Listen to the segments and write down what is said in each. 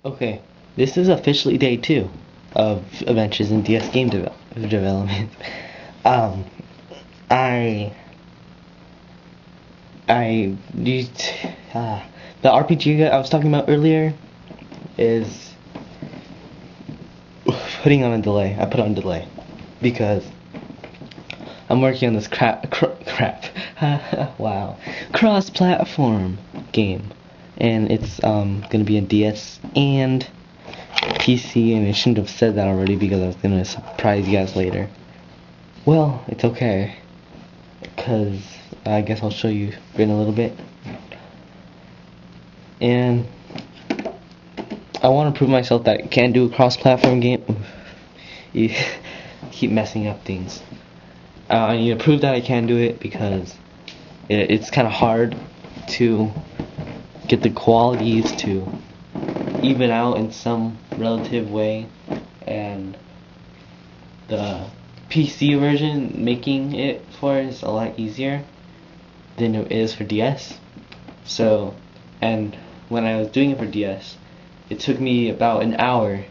Okay, this is officially day 2 of Adventures in DS game development. Um, I, I used, the RPG I was talking about earlier is putting on a delay. I put on delay because I'm working on this crap, wow, cross-platform game, and it's gonna be a DS and PC, and I shouldn't have said that already because I was gonna surprise you guys later. Well, it's okay, because I guess I'll show you in a little bit. And I want to prove myself that I can do a cross-platform game. You keep messing up things. I need to prove that I can do it because it's kind of hard to get the qualities to even out in some relative way, and the PC version making it for is a lot easier than it is for DS. So, and when I was doing it for DS, it took me about an hour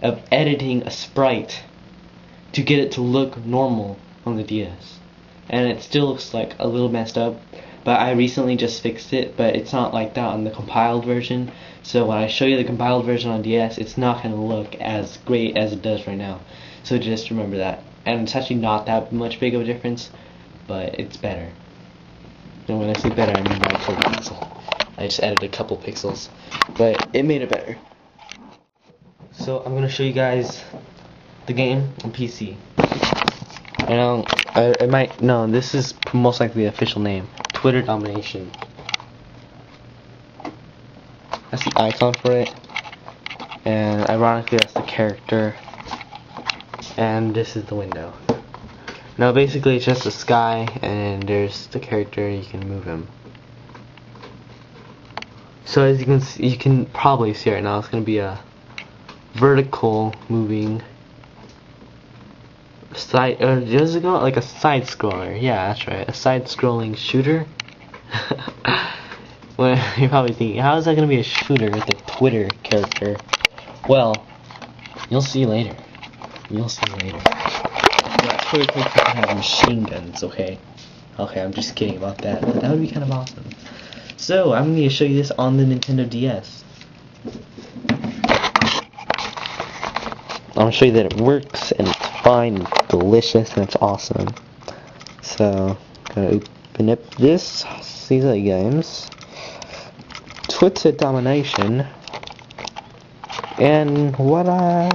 of editing a sprite to get it to look normal on the DS. And it still looks like a little messed up, but I recently just fixed it, but it's not like that on the compiled version. So when I show you the compiled version on DS, it's not going to look as great as it does right now. So just remember that. And it's actually not that much big of a difference, but it's better. And when I say better, I mean by a full pixel. I just added a couple pixels, but it made it better. So I'm going to show you guys the game on PC. I might, no, this is most likely the official name. Twitter Domination. That's the icon for it. And ironically, that's the character. And this is the window. Now basically it's just the sky, and there's the character, you can move him. So as you can see, you can probably see right now, it's going to be a vertical moving side, does it go like a side scroller? Yeah, that's right, a side scrolling shooter. Well, you're probably thinking, how is that going to be a shooter with a Twitter character? Well, you'll see later. You'll see later. Yeah, Twitter characters can have machine guns, okay? Okay, I'm just kidding about that, but that would be kind of awesome. So, I'm going to show you this on the Nintendo DS. I'm going to show you that it works, and it's fine, and it's delicious, and it's awesome. So, I'm going to open up this, CzSoft games, Twitter Domination, and voila,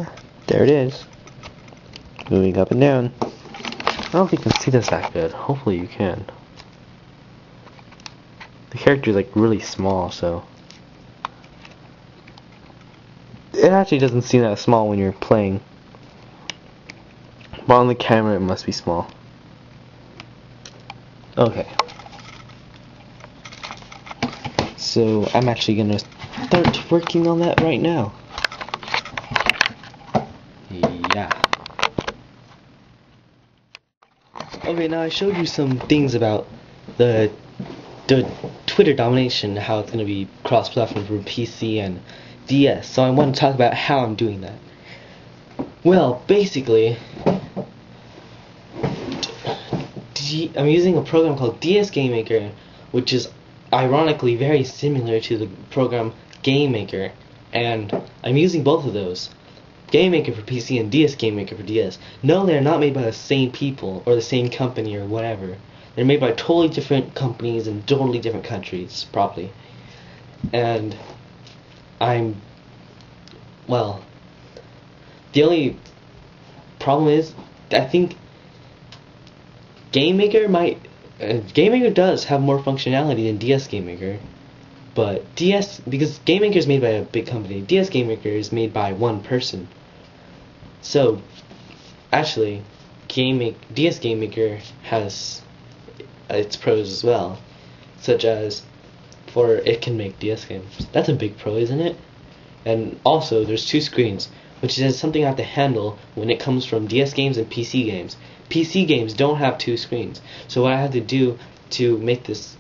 there it is. Moving up and down. I don't know if you can see this that good. Hopefully you can. The character is like really small, so it actually doesn't seem that small when you're playing, but on the camera it must be small. Okay, so I'm actually gonna start working on that right now. Yeah. Okay, now I showed you some things about the Twitter Domination, how it's going to be cross-platform for PC and DS, so I want to talk about how I'm doing that. Well, basically, I'm using a program called DS Game Maker, which is ironically very similar to the program Game Maker, and I'm using both of those. Game Maker for PC and DS Game Maker for DS. No, they're not made by the same people or the same company or whatever. They're made by totally different companies in totally different countries, probably. And well, the only problem is, I think Game Maker does have more functionality than DS Game Maker, but because Game Maker is made by a big company, DS Game Maker is made by one person. So, actually, DS Game Maker has its pros as well, such as it can make DS games. That's a big pro, isn't it? And also, there's 2 screens, which is something I have to handle when it comes from DS games and PC games. PC games don't have 2 screens, so what I have to do to make this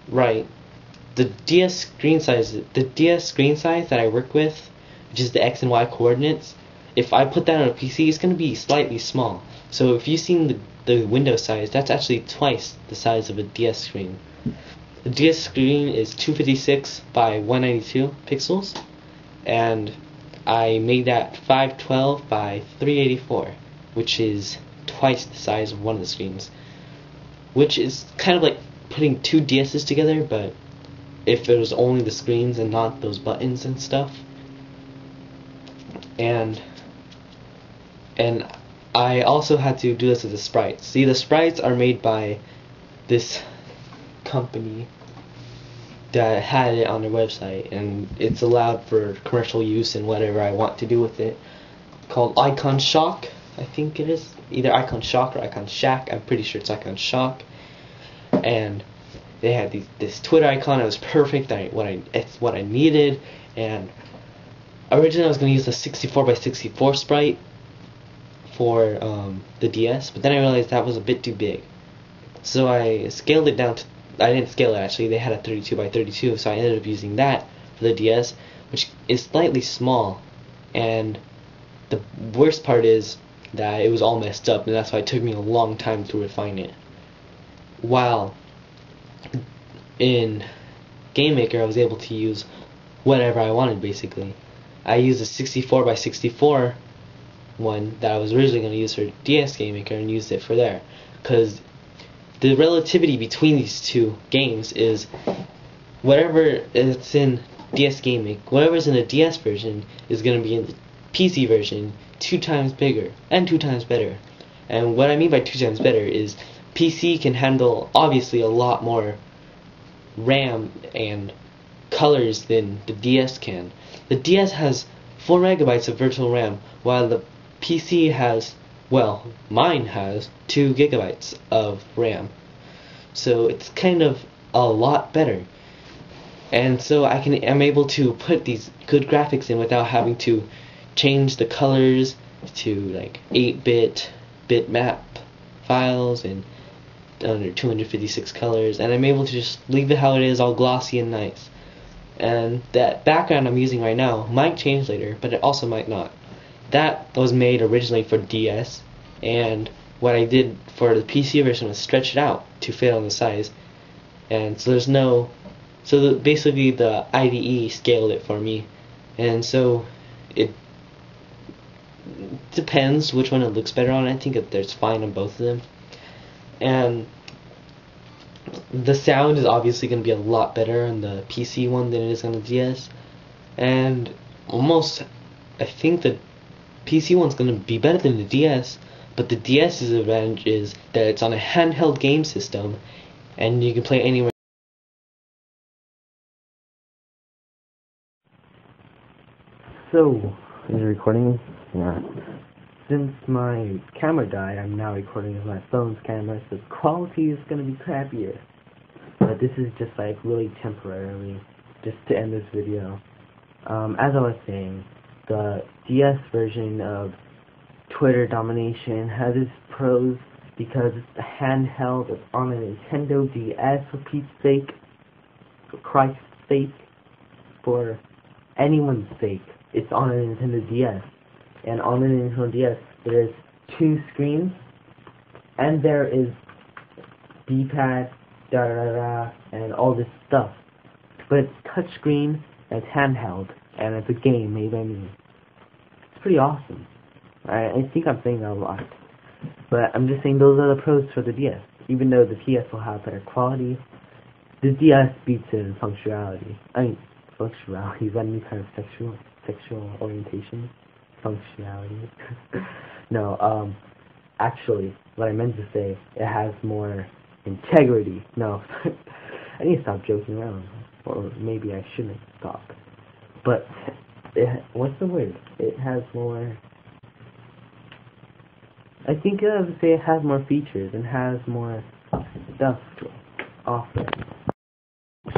right, the DS screen size that I work with which is the X and Y coordinates, if I put that on a PC, it's going to be slightly small. So if you've seen the window size, that's actually twice the size of a DS screen. The DS screen is 256 by 192 pixels, and I made that 512 by 384, which is twice the size of one of the screens, which is kind of like putting two DS's together, but if it was only the screens and not those buttons and stuff. And I also had to do this with the sprites. See, the sprites are made by this company that had it on their website, and it's allowed for commercial use and whatever I want to do with it, called Icon Shock, I think it is. Either Icon Shock or Icon Shack. I'm pretty sure it's Icon Shock. And they had this Twitter icon. It was perfect. It's what I needed. And originally I was going to use the 64 by 64 sprite for the DS, but then I realized that was a bit too big. So I scaled it down to, I didn't scale it actually, they had a 32 by 32, so I ended up using that for the DS, which is slightly small. And the worst part is that it was all messed up, and that's why it took me a long time to refine it. While in GameMaker I was able to use whatever I wanted basically. I used a 64 by 64 one that I was originally going to use for DS GameMaker and used it for there, because the relativity between these two games is whatever it's in DS GameMaker, whatever's in the DS version is going to be in the PC version 2 times bigger and 2 times better. And what I mean by 2 times better is PC can handle obviously a lot more RAM and colors than the DS can. The DS has 4 megabytes of virtual RAM, while the PC has, well, mine has 2 gigabytes of RAM. So it's kind of a lot better. And so I'm able to put these good graphics in without having to change the colors to like 8-bit bitmap files and under 256 colors, and I'm able to just leave it how it is, all glossy and nice. And that background I'm using right now might change later, but it also might not. That was made originally for DS, and what I did for the PC version was stretch it out to fit on the size. And so there's no, basically the IDE scaled it for me, and so it depends which one it looks better on. I think it's fine on both of them. And the sound is obviously going to be a lot better on the PC one than it is on the DS. And almost, I think the PC one's going to be better than the DS, but the DS's advantage is that it's on a handheld game system, and you can play anywhere. So, is it recording? Yeah. Since my camera died, I'm now recording with my phone's camera, so the quality is going to be crappier. But this is just like really temporarily, just to end this video. As I was saying, the DS version of Twitter domination has its pros because it's a handheld, it's on a Nintendo DS for Pete's sake, for Christ's sake, for anyone's sake. It's on a Nintendo DS. And on the Nintendo DS, there's 2 screens, and there is D-pad, and all this stuff. But it's touchscreen, and it's handheld, and it's a game made by me. It's pretty awesome. I think I'm saying that a lot. But I'm just saying those are the pros for the DS. Even though the DS will have better quality, the DS beats it in functionality. Functionality, is that any kind of sexual orientation? Functionality. No, actually, what I meant to say, it has more integrity. No, I need to stop joking around, or maybe I shouldn't stop. But what's the word? It has more. I think I would say it has more features and has more stuff to offer.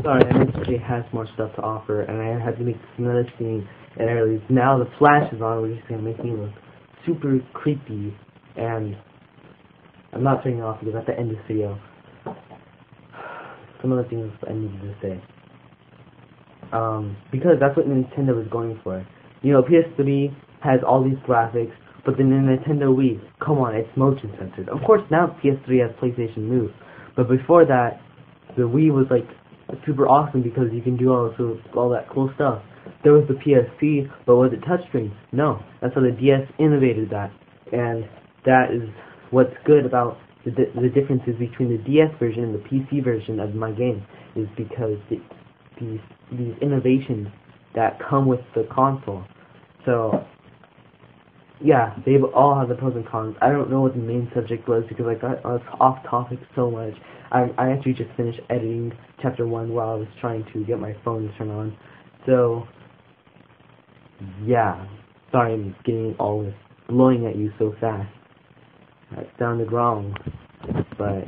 Sorry, I meant to say it has more stuff to offer, and I had to make another scene. And I realized now the flash is on, which is going to make me look super creepy, and I'm not turning it off because at the end of this video, some other things I needed to say. Because that's what Nintendo was going for. You know, PS3 has all these graphics, but then the Nintendo Wii, come on, it's motion censored. Of course, now PS3 has PlayStation Move, but before that, the Wii was like super awesome because you can do all that cool stuff. There was the PSP, but was it touchscreen? No. That's why the DS innovated that, and that is what's good about the differences between the DS version and the PC version of my game, is because these innovations that come with the console. So yeah, they all have the pros and cons. I don't know what the main subject was because I got off topic so much. I actually just finished editing chapter 1 while I was trying to get my phone to turn on. So yeah, sorry I'm getting all this blowing at you so fast. That sounded wrong, but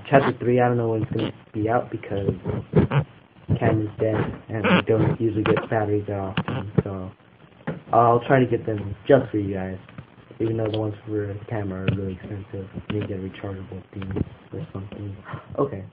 chapter 3, I don't know when it's going to be out because camera's dead and I don't usually get batteries that often, so I'll try to get them just for you guys, even though the ones for the camera are really expensive. You need to get a rechargeable thing or something. Okay.